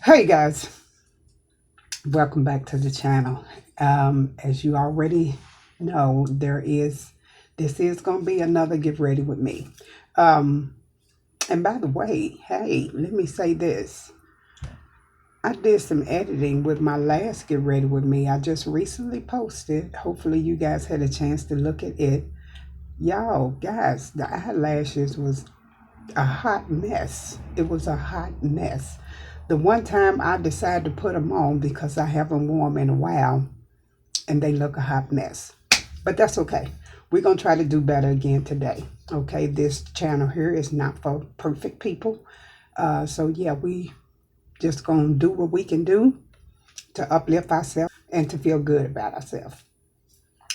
Hey guys, welcome back to the channel. As you already know, this is going to be another Get Ready with me. Um, and by the way, hey, let me say this. I did some editing with my last Get Ready with me. I just recently posted. Hopefully you guys had a chance to look at it. Y'all, guys, the eyelashes was a hot mess. It was a hot mess. The one time I decided to put them on because I haven't worn them in a while and they look a hot mess. But that's okay. We're going to try to do better again today. Okay, this channel here is not for perfect people. So yeah, we just going to do what we can do to uplift ourselves and to feel good about ourselves.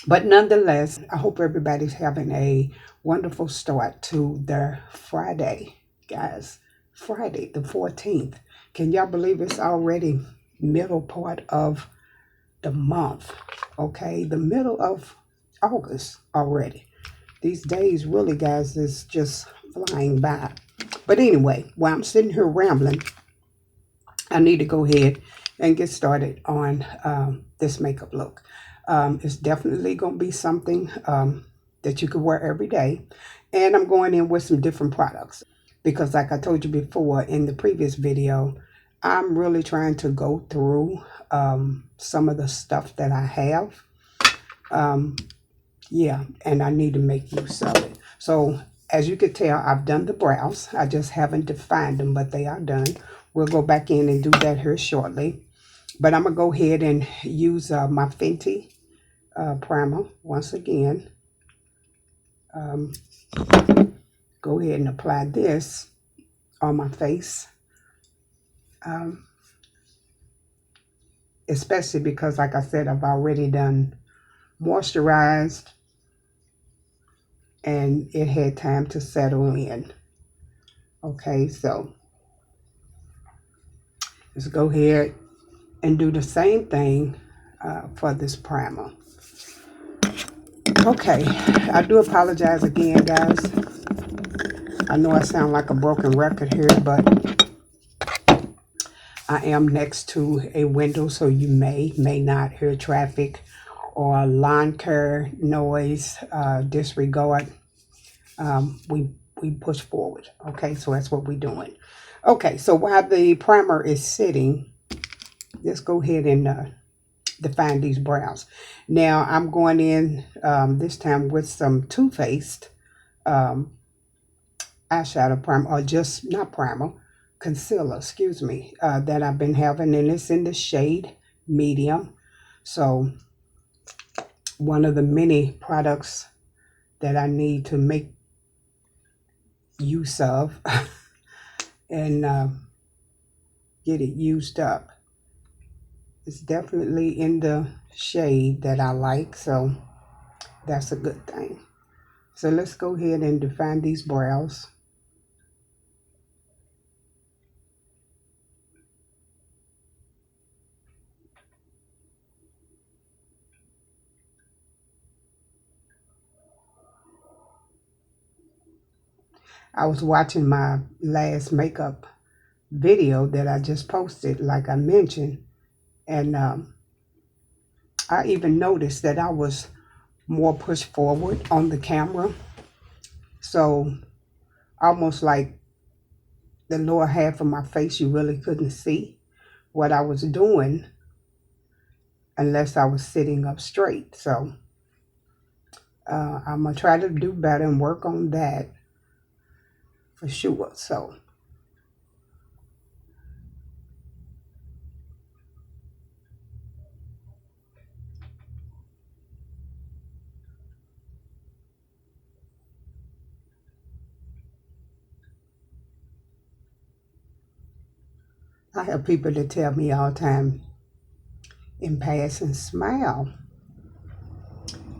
But nonetheless, I hope everybody's having a wonderful start to their Friday, guys. Friday, the 14th. Can y'all believe it's already middle part of the month? Okay, the middle of August already. These days, really, guys, is just flying by. But anyway, while I'm sitting here rambling, I need to go ahead and get started on this makeup look. It's definitely going to be something that you can wear every day. And I'm going in with some different products. Because like I told you before in the previous video, I'm really trying to go through some of the stuff that I have. Yeah, and I need to make use of it. So as you can tell, I've done the brows. I just haven't defined them, but they are done. We'll go back in and do that here shortly. But I'm going to go ahead and use my Fenty primer once again. Go ahead and apply this on my face. Especially because, like I said, I've already done moisturized and it had time to settle in. Okay, so let's go ahead and do the same thing for this primer. Okay, I do apologize again, guys. I know I sound like a broken record here, but I am next to a window, so you may not hear traffic or lawn care noise. Disregard. We push forward. Okay, so that's what we're doing. Okay, so while the primer is sitting, let's go ahead and define these brows. Now I'm going in this time with some Too Faced eyeshadow primer, or just not primer, concealer, excuse me, that I've been having, and it's in the shade medium. So one of the many products that I need to make use of and get it used up. It's definitely in the shade that I like, so that's a good thing. So let's go ahead and define these brows. I was watching my last makeup video that I just posted, like I mentioned, and I even noticed that I was more pushed forward on the camera. So almost like the lower half of my face, you really couldn't see what I was doing unless I was sitting up straight. So I'm going to try to do better and work on that for sure. So I have people that tell me all the time in passing, smile.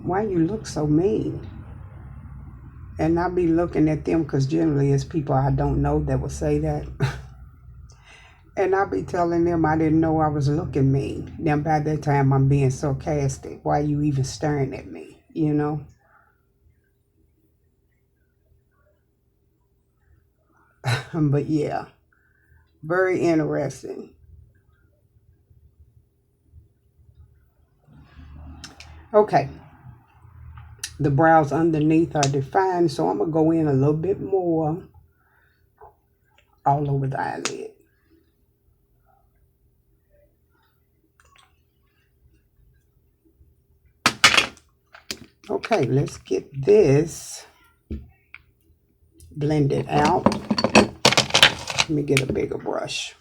Why you look so mean? And I'll be looking at them because generally it's people I don't know that will say that. And I'll be telling them I didn't know I was looking mean. Then by that time I'm being sarcastic. Why are you even staring at me? You know? But yeah, very interesting. Okay, the brows underneath are defined, so I'm going to go in a little bit more all over the eyelid. Okay, let's get this blended out. Let me get a bigger brush.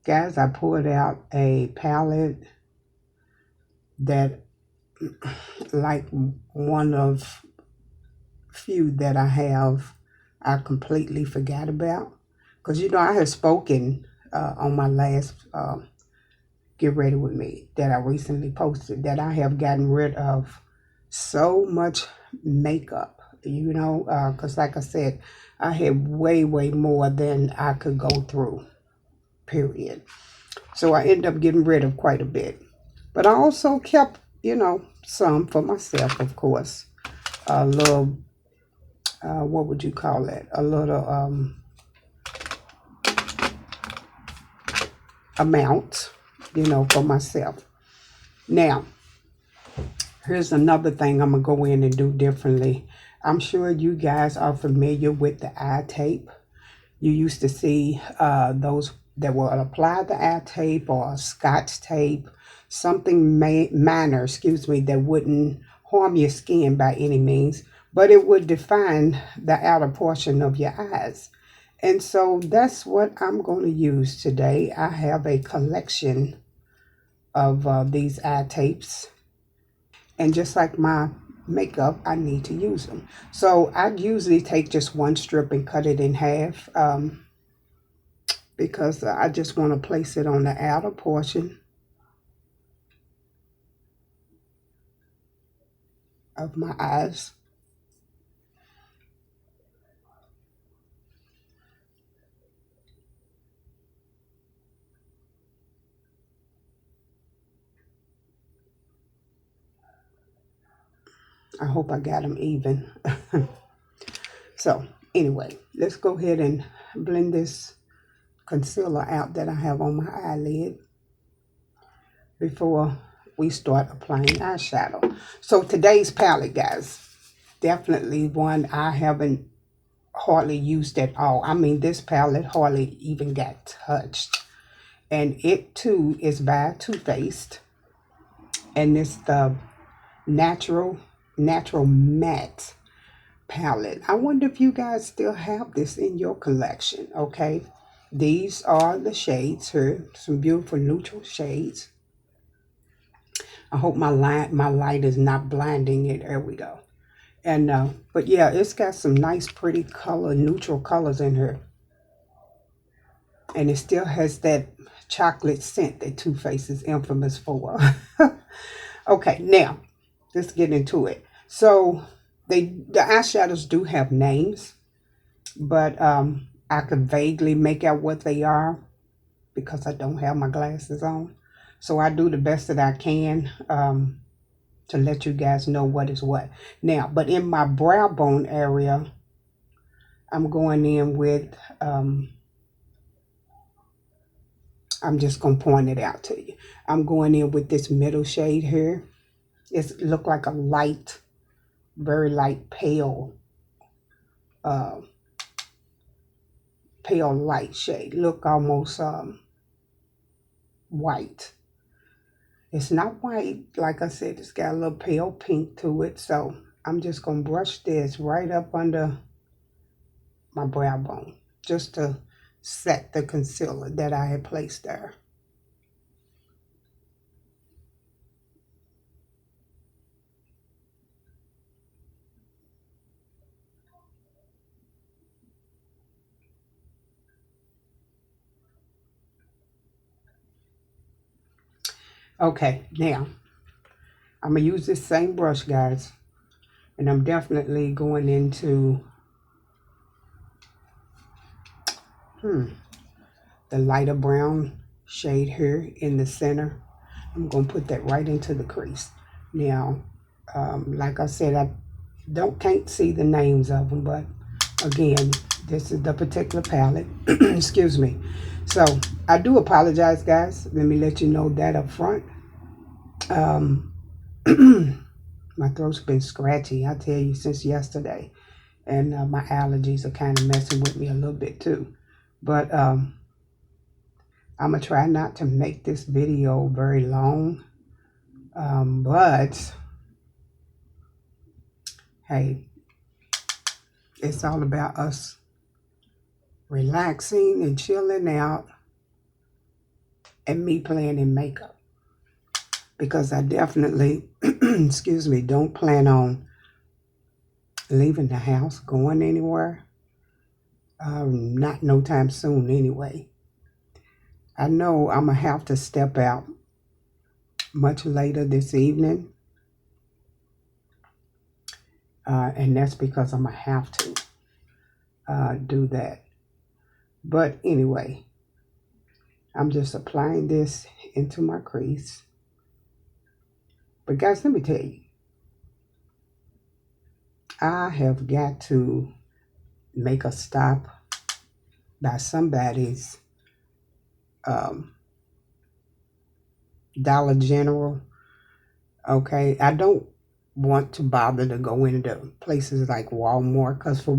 Guys, I pulled out a palette that, like one of few that I completely forgot about. Because, you know, I had spoken on my last Get Ready With Me that I recently posted that I have gotten rid of so much makeup, you know, because like I said, I had way, way more than I could go through, period. So I ended up getting rid of quite a bit. But I also kept, you know, some for myself, of course. A little, what would you call it? A little amount, you know, for myself. Now, here's another thing I'm going to go in and do differently. I'm sure you guys are familiar with the eye tape. You used to see those that will apply the eye tape or Scotch tape, something minor, excuse me, that wouldn't harm your skin by any means, but it would define the outer portion of your eyes. And so that's what I'm going to use today. I have a collection of these eye tapes. And just like my makeup, I need to use them. So I usually take just one strip and cut it in half because I just want to place it on the outer portion of my eyes. I hope I got them even. So anyway, let's go ahead and blend this concealer out that I have on my eyelid before we start applying eyeshadow. So today's palette, guys, definitely one I haven't hardly used at all. I mean, this palette hardly even got touched. And it too is by Too Faced. And it's the natural matte palette. I wonder if you guys still have this in your collection. Okay, these are the shades here, some beautiful neutral shades. I hope my light is not blinding it. There we go. And but yeah, it's got some nice pretty color, neutral colors in here, and it still has that chocolate scent that Too Faced is infamous for. Okay, now let's get into it. So the eyeshadows do have names, but I could vaguely make out what they are because I don't have my glasses on. So I do the best that I can to let you guys know what is what. Now, but in my brow bone area, I'm going in with, I'm just going to point it out to you. I'm going in with this middle shade here. It look like a light, very light pale, uh, pale light shade. Look almost white. It's not white. Like I said, it's got a little pale pink to it. So I'm just going to brush this right up under my brow bone just to set the concealer that I had placed there. Okay, now I'm going to use this same brush, guys, and I'm definitely going into the lighter brown shade here in the center. I'm going to put that right into the crease. Now, like I said, I can't see the names of them, but Again, this is the particular palette. Excuse me. So I do apologize, guys. Let me let you know that up front. My throat's been scratchy, I tell you, since yesterday. And my allergies are kind of messing with me a little bit too. But I'm going to try not to make this video very long. But, hey, it's all about us relaxing and chilling out and me playing in makeup. Because I definitely, excuse me, don't plan on leaving the house, going anywhere. Not no time soon anyway. I know I'm going to have to step out much later this evening. And that's because I'm going to have to do that. But anyway, I'm just applying this into my crease. But guys, let me tell you, I have got to make a stop by somebody's Dollar General. Okay, I don't want to bother to go into places like Walmart because for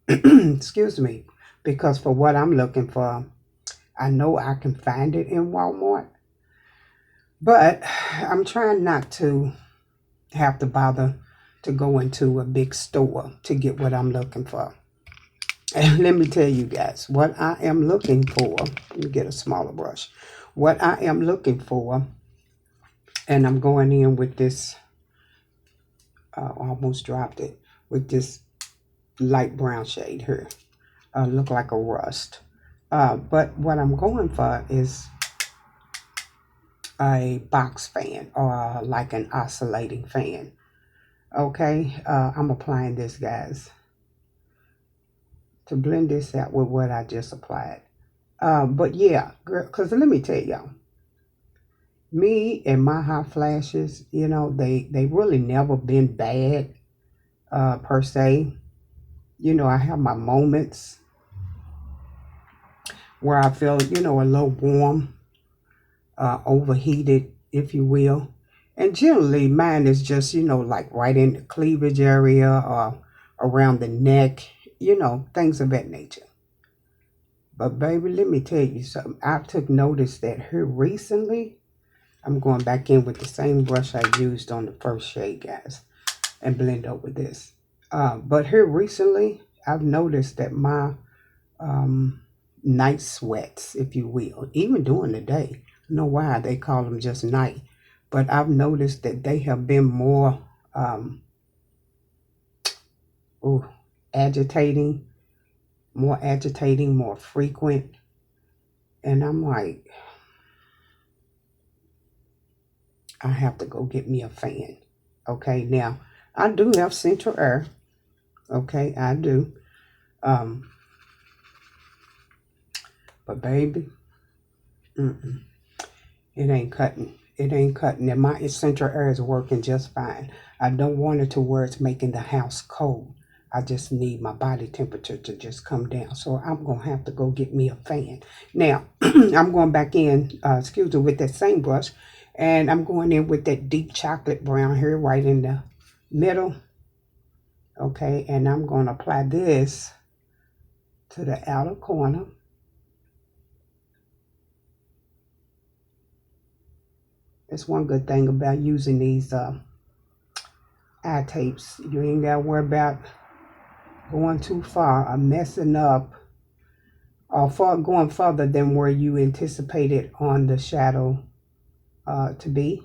excuse me, because for what I'm looking for, I know I can find it in Walmart. But I'm trying not to have to bother to go into a big store to get what I'm looking for. And let me tell you guys, what I am looking for, let me get a smaller brush. What I am looking for, and I'm going in with this, almost dropped it, with this light brown shade here. Look like a rust. But what I'm going for is a box fan or like an oscillating fan. Okay, I'm applying this, guys, to blend this out with what I just applied. But yeah, because let me tell y'all, me and my hot flashes, you know, they really never been bad per se. You know, I have my moments where I feel, you know, a little warm, overheated, if you will. And generally mine is just, you know, like right in the cleavage area or around the neck, you know, things of that nature. But baby, let me tell you something. I took notice that here recently, I'm going back in with the same brush I used on the first shade, guys, and blend over this. But here recently, I've noticed that my night sweats, if you will, even during the day, I don't know why they call them just night, but I've noticed that they have been more agitating, more frequent. And I'm like, I have to go get me a fan. Okay, now I do have central air. Okay, I do. But baby, it ain't cutting. It ain't cutting. And my central air is working just fine. I don't want it to where it's making the house cold. I just need my body temperature to just come down. So I'm going to have to go get me a fan. Now, I'm going back in, excuse me, with that same brush. And I'm going in with that deep chocolate brown here right in the middle. Okay, and I'm going to apply this to the outer corner. That's one good thing about using these eye tapes. You ain't got to worry about going too far or messing up or going further than where you anticipated on the shadow to be,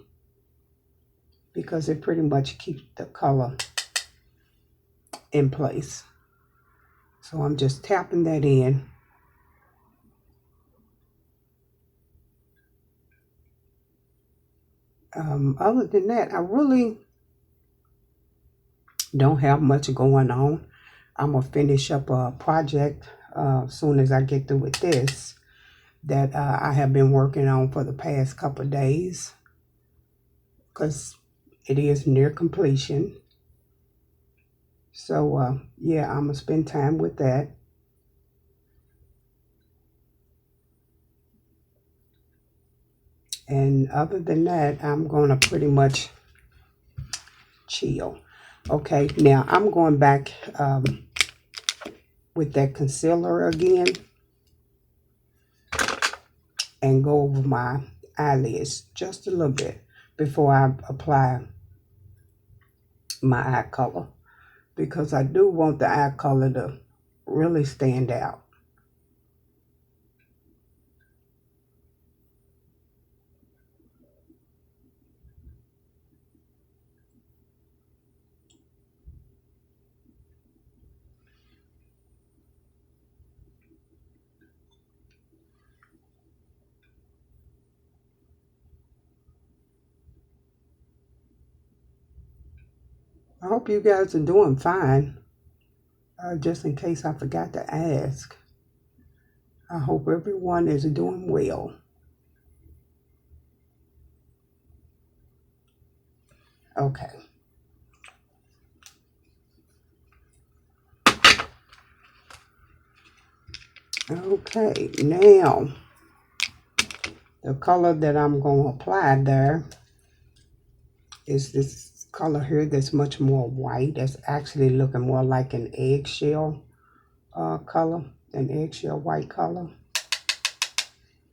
because it pretty much keeps the color in place. So I'm just tapping that in. Other than that, I really don't have much going on. I'm going to finish up a project as soon as I get through with this that I have been working on for the past couple of days, because it is near completion. So, yeah, I'm going to spend time with that. And other than that, I'm going to pretty much chill. Okay, now I'm going back with that concealer again and go over my eyelids just a little bit before I apply my eye color, because I do want the eye color to really stand out. I hope you guys are doing fine. Just in case I forgot to ask, I hope everyone is doing well. Okay. Okay, now the color that I'm going to apply there is this color here that's much more white. That's actually looking more like an eggshell color, an eggshell white color.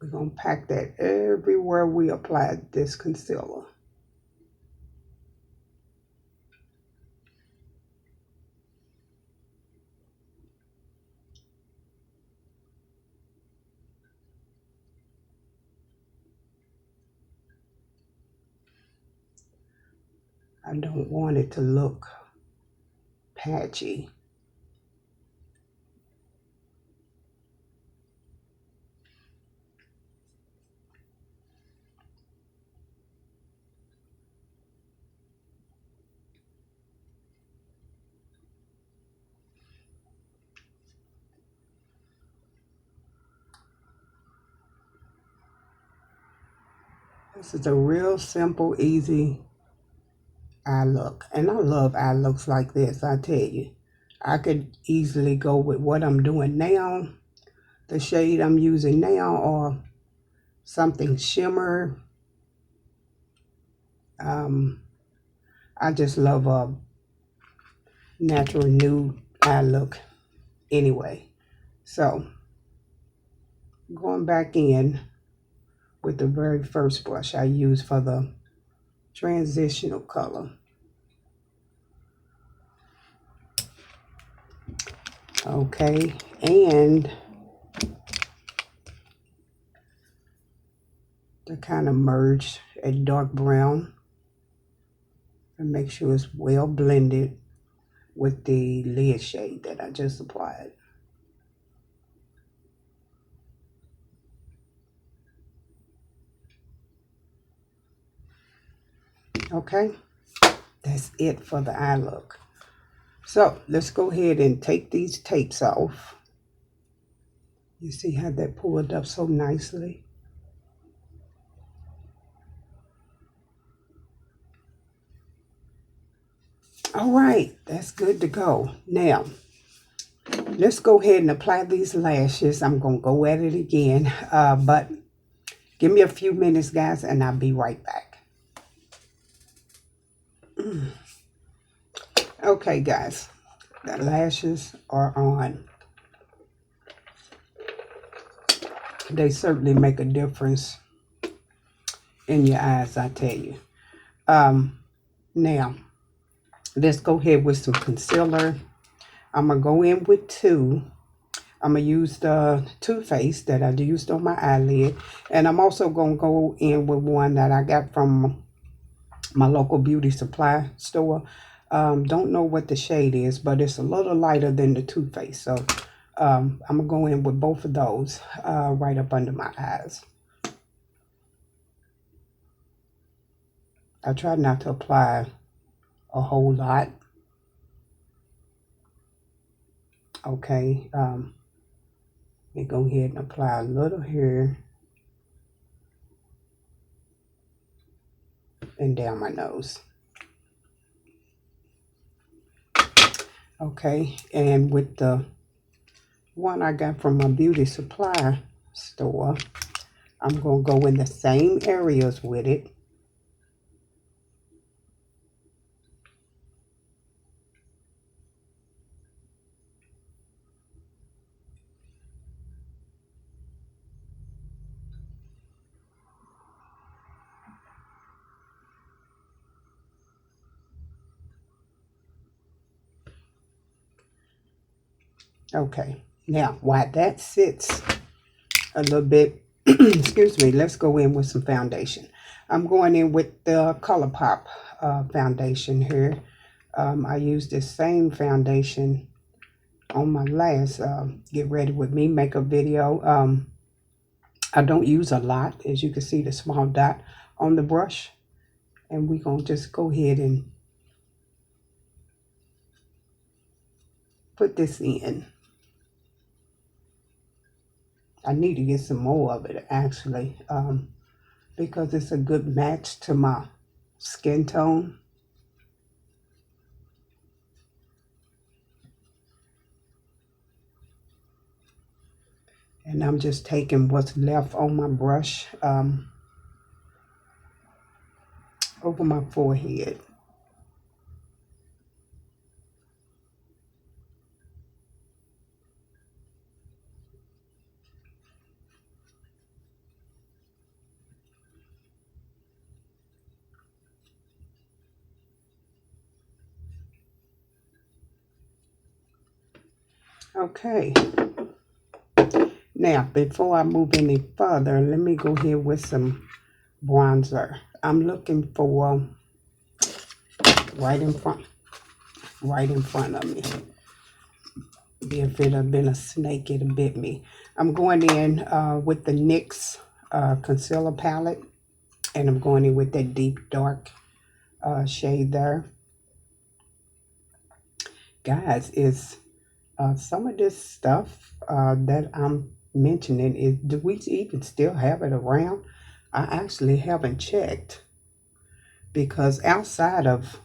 We're going to pack that everywhere we apply this concealer. I don't want it to look patchy. This is a real simple, easy eye look. And I love eye looks like this, I tell you. I could easily go with what I'm doing now, the shade I'm using now, or something shimmer. I just love a natural nude eye look anyway. So, going back in with the very first brush I used for the transitional color. Okay, and to kind of merge a dark brown and make sure it's well blended with the lid shade that I just applied. Okay, that's it for the eye look. So let's go ahead and take these tapes off. You see how that pulled up so nicely? All right, that's good to go. Now, let's go ahead and apply these lashes. I'm going to go at it again, but give me a few minutes, guys, and I'll be right back. Okay, guys, the lashes are on. They certainly make a difference in your eyes, I tell you. Now, let's go ahead with some concealer. I'm going to go in with two. I'm going to use the Too Faced that I used on my eyelid. And I'm also going to go in with one that I got from my local beauty supply store. Don't know what the shade is, but it's a little lighter than the Too Faced. So I'm going to go in with both of those right up under my eyes. I try not to apply a whole lot. Okay. Let me go ahead and apply a little here and down my nose. Okay, and with the one I got from my beauty supply store, I'm going to go in the same areas with it. Okay, now while that sits a little bit, excuse me, let's go in with some foundation. I'm going in with the Colourpop foundation here. I used this same foundation on my last Get Ready With Me makeup video. I don't use a lot, as you can see the small dot on the brush. And we're going to just go ahead and put this in. I need to get some more of it actually, because it's a good match to my skin tone. And I'm just taking what's left on my brush over my forehead. Okay. Now, before I move any further, let me go here with some bronzer. I'm looking for right in front of me. If it had been a snake, it had bit me. I'm going in with the NYX concealer palette, and I'm going in with that deep dark shade there. Guys, is some of this stuff that I'm mentioning, is do we even still have it around? I actually haven't checked, because outside of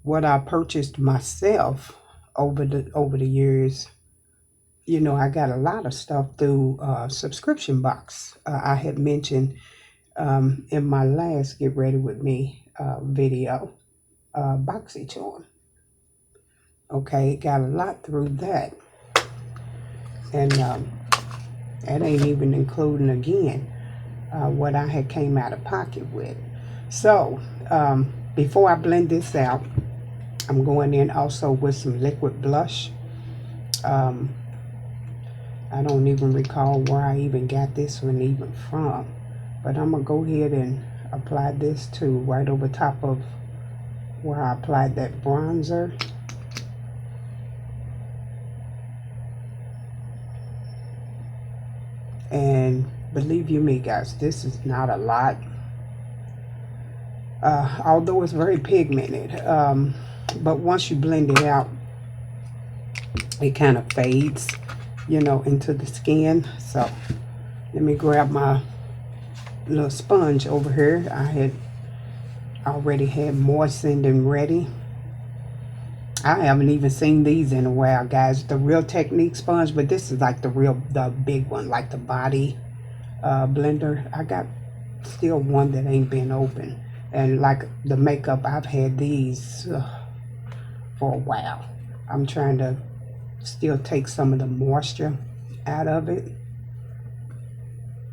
what I purchased myself over the years, you know, I got a lot of stuff through subscription box. I had mentioned in my last Get Ready With Me video, BoxyCharm. Okay, got a lot through that. And that ain't even including again what I had came out of pocket with. So before I blend this out, I'm going in also with some liquid blush. I don't even recall where I even got this one even from, but I'm gonna go ahead and apply this to right over top of where I applied that bronzer. And believe you me, guys, this is not a lot, although it's very pigmented, but once you blend it out, it kind of fades, you know, into the skin. So let me grab my little sponge over here. I had already had moistened and ready. I haven't even seen these in a while, guys. The Real Technique sponge, but this is like the big one, like the body blender. I got still one that ain't been open. And like the makeup, I've had these for a while. I'm trying to still take some of the moisture out of it.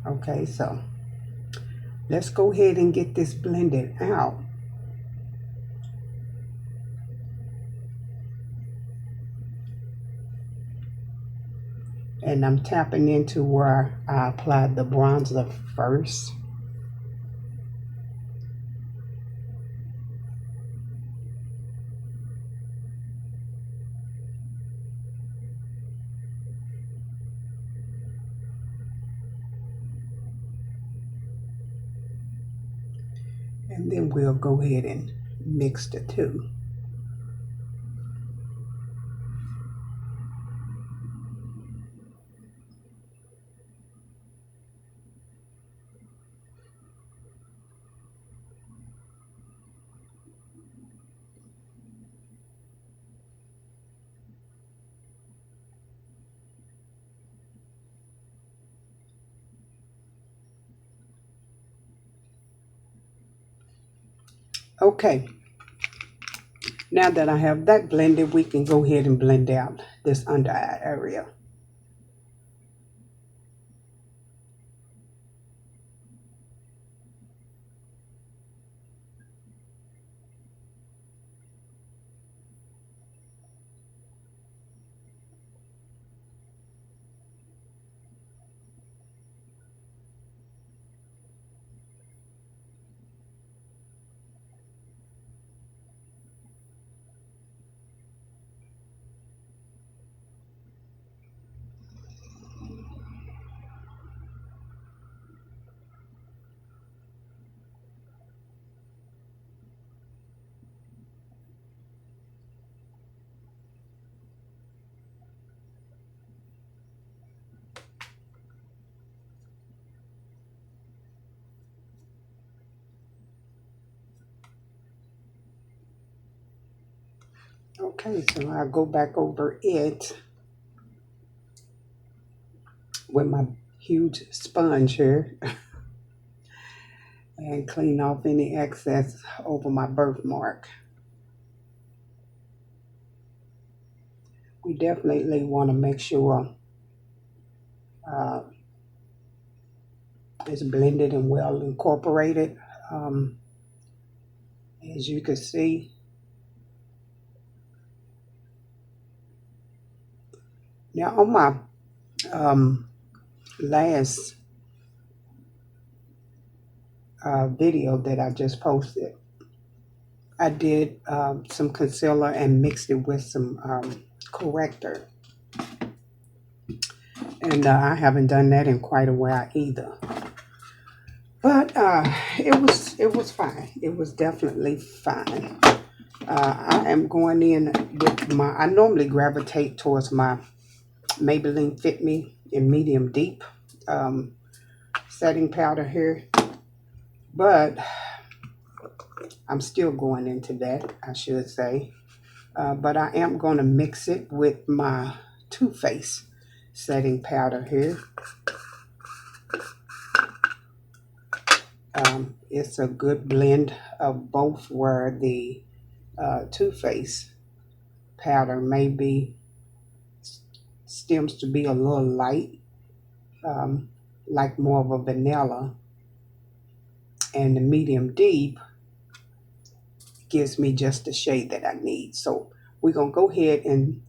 Okay, so let's go ahead and get this blended out. And I'm tapping into where I applied the bronzer first. And then we'll go ahead and mix the two. Okay, now that I have that blended, we can go ahead and blend out this under eye area. Okay, so I'll go back over it with my huge sponge here and clean off any excess over my birthmark. We definitely want to make sure uh, it's blended and well incorporated. Um, as you can see, now on my last video that I just posted, I did some concealer and mixed it with some corrector. And I haven't done that in quite a while either. But it was fine. It was definitely fine. I am going in with my, I normally gravitate towards my Maybelline Fit Me in medium deep setting powder here. But I'm still going into that, I should say. But I am going to mix it with my Too Faced setting powder here. It's a good blend of both, where the Too Faced powder maybe stems to be a little light, like more of a vanilla, and the medium deep gives me just the shade that I need. So we're going to go ahead and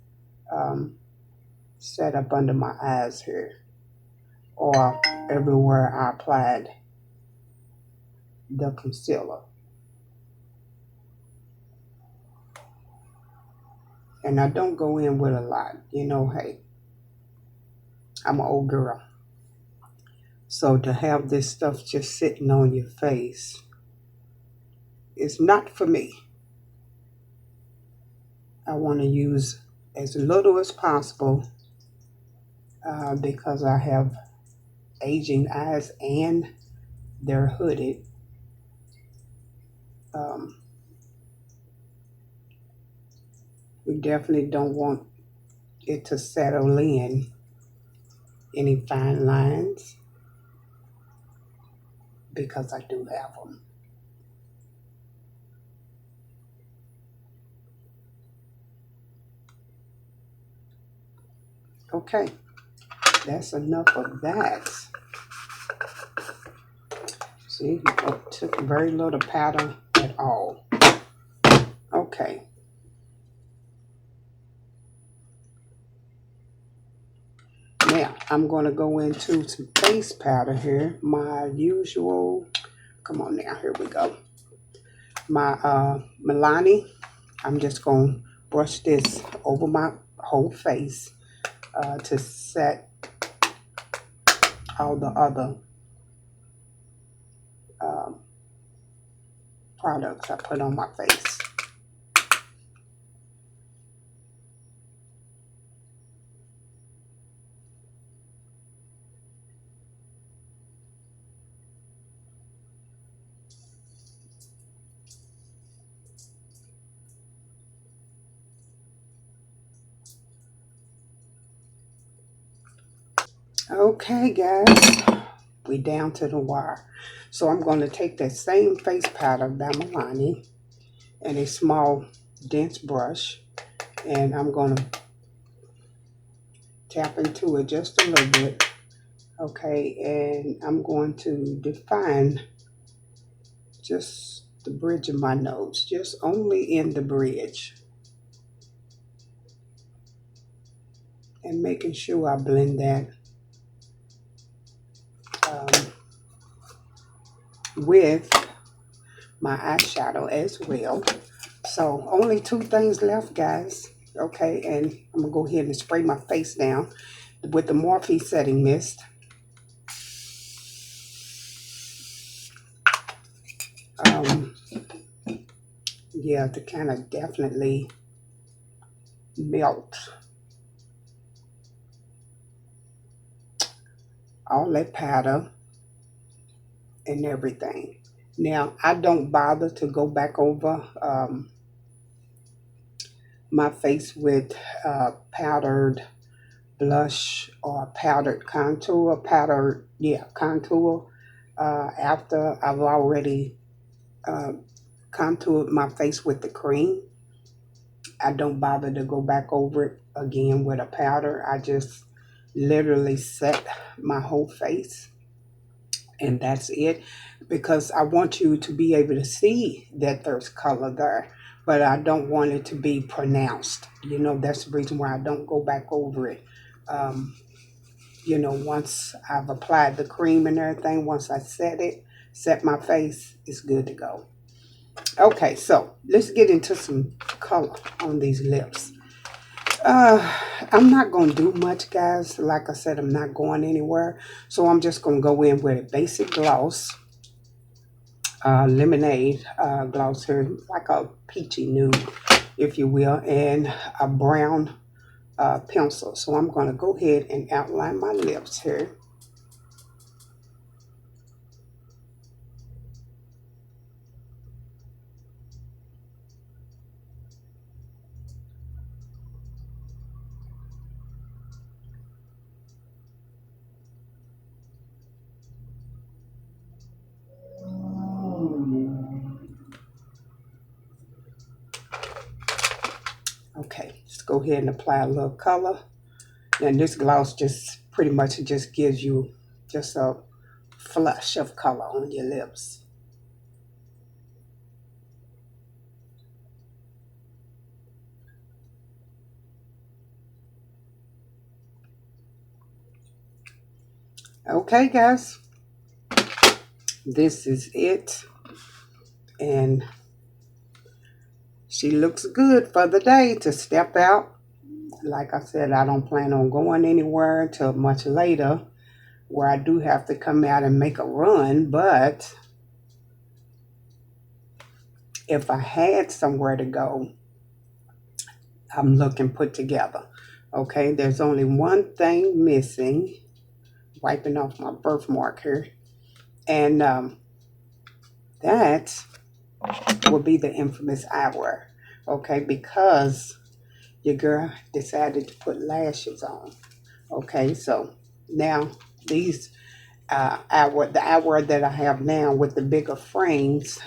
set up under my eyes here, or everywhere I applied the concealer. And I don't go in with a lot. You know, hey, I'm an old girl. So to have this stuff just sitting on your face is not for me. I want to use as little as possible because I have aging eyes and they're hooded. We definitely don't want it to settle in any fine lines, because I do have them. Okay, that's enough of that. See, I took very little powder at all. Okay. Now, I'm going to go into some face powder here. My usual, come on now, here we go. My Milani. I'm just going to brush this over my whole face to set all the other products I put on my face. Okay, guys, we down to the wire. So I'm going to take that same face powder by Milani and a small dense brush, and I'm going to tap into it just a little bit. Okay, and I'm going to define just the bridge of my nose, just only in the bridge, and making sure I blend that um, with my eyeshadow as well. So only two things left, guys. Okay, and I'm gonna go ahead and spray my face down with the Morphe setting mist. Um, yeah, to kind of definitely melt all that powder and everything. Now, I don't bother to go back over my face with powdered blush or powdered contour, contour, after I've already uh, contoured my face with the cream. I don't bother to go back over it again with a powder. I just literally set my whole face, and that's it, because I want you to be able to see that there's color there, but I don't want it to be pronounced. That's the reason why I don't go back over it. Um, once I've applied the cream and everything, once I set my face, it's good to go. Okay, so let's get into some color on these lips. I'm not going to do much, guys. Like I said, I'm not going anywhere. So I'm just going to go in with a basic gloss, lemonade gloss here, like a peachy nude, if you will, and a brown pencil. So I'm going to go ahead and outline my lips here. Okay, let's go ahead and apply a little color. And this gloss just pretty much just gives you just a flush of color on your lips. Okay, guys, this is it. And she looks good for the day to step out. Like I said, I don't plan on going anywhere until much later, where I do have to come out and make a run. But if I had somewhere to go, I'm looking put together. Okay, there's only one thing missing. Wiping off my birthmark here. And that will be the infamous eyewear. Okay, because your girl decided to put lashes on. Okay, so now these the eyewear that I have now with the bigger frames,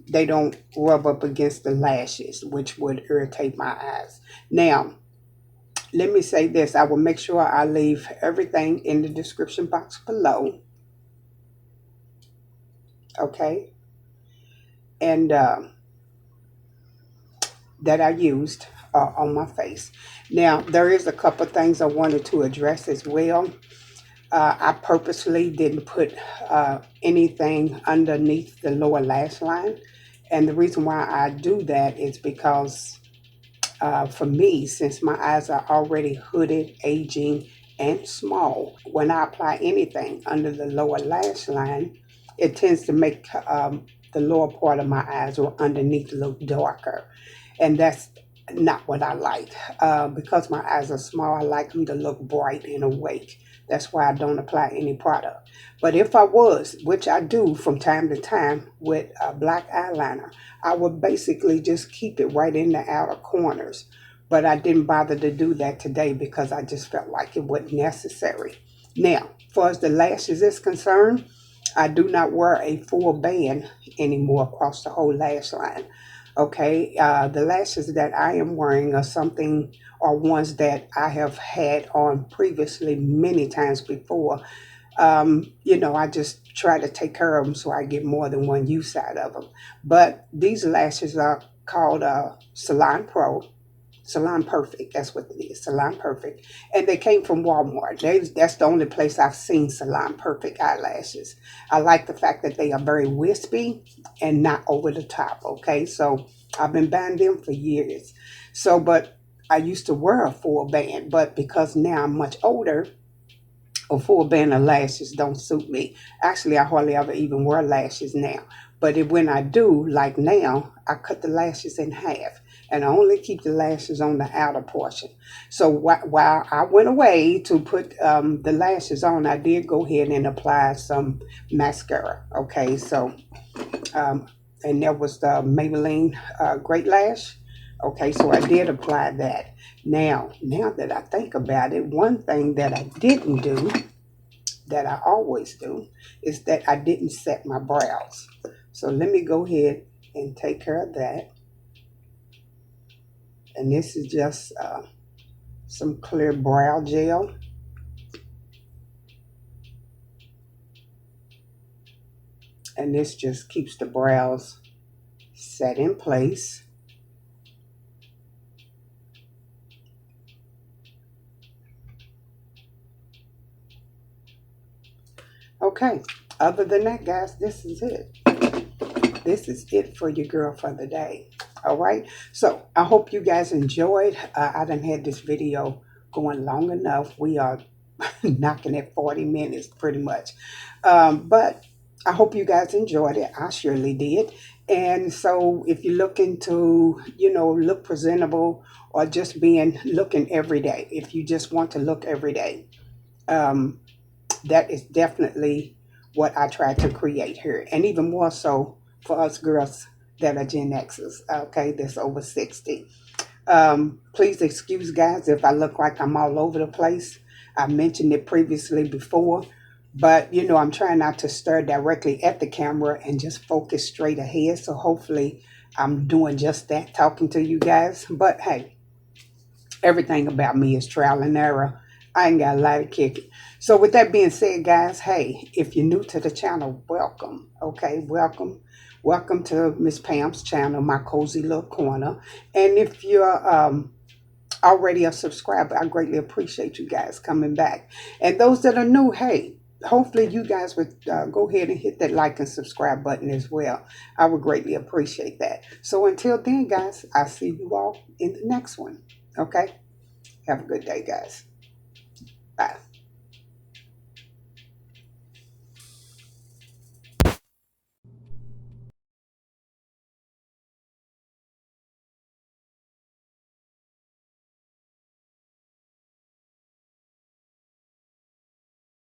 they don't rub up against the lashes, which would irritate my eyes. Now, let me say this. I will make sure I leave everything in the description box below. Okay, and that I used on my face. Now, there is a couple things I wanted to address as well. I purposely didn't put anything underneath the lower lash line. And the reason why I do that is because for me, since my eyes are already hooded, aging, and small, when I apply anything under the lower lash line, it tends to make the lower part of my eyes or underneath look darker. And that's not what I like. Because my eyes are small, I like them to look bright and awake. That's why I don't apply any product. But if I was, which I do from time to time with a black eyeliner, I would basically just keep it right in the outer corners. But I didn't bother to do that today because I just felt like it wasn't necessary. Now, as far as the lashes is concerned, I do not wear a full band anymore across the whole lash line. Okay, the lashes that I am wearing are something are ones that I have had on previously many times before. I just try to take care of them so I get more than one use out of them. But these lashes are called Salon Pro. Salon Perfect, that's what it is, Salon Perfect. And they came from Walmart. That's the only place I've seen Salon Perfect eyelashes. I like the fact that they are very wispy and not over the top, okay? So I've been buying them for years. So, but I used to wear a full band, but because now I'm much older, a full band of lashes don't suit me. Actually, I hardly ever even wear lashes now. But when I do, like now, I cut the lashes in half and I only keep the lashes on the outer portion. So while I went away to put the lashes on, I did go ahead and apply some mascara. Okay, so um, and that was the Maybelline Great Lash. Okay, so I did apply that. Now that I think about it, one thing that I didn't do that I always do is that I didn't set my brows. So let me go ahead and take care of that. And this is just some clear brow gel. And this just keeps the brows set in place. Okay, other than that, guys, this is it. This is it for your girl for the day. All right. So I hope you guys enjoyed. I done had this video going long enough. We are knocking at 40 minutes pretty much. But I hope you guys enjoyed it. I surely did. And so if you're looking to, look presentable or just looking every day, if you just want to look every day, um, that is definitely what I try to create here. And even more so for us girls that are Gen Xers, okay, that's over 60. Please excuse guys if I look like I'm all over the place. I mentioned it previously before, but I'm trying not to stare directly at the camera and just focus straight ahead. So hopefully I'm doing just that, talking to you guys. But hey, everything about me is trial and error. I ain't got a lot of kicking. So with that being said, guys, hey, if you're new to the channel, welcome. Okay, welcome. Welcome to Miss Pam's channel, my cozy little corner. And if you're already a subscriber, I greatly appreciate you guys coming back. And those that are new, hey, hopefully you guys would go ahead and hit that like and subscribe button as well. I would greatly appreciate that. So until then, guys, I'll see you all in the next one. Okay? Have a good day, guys. Bye.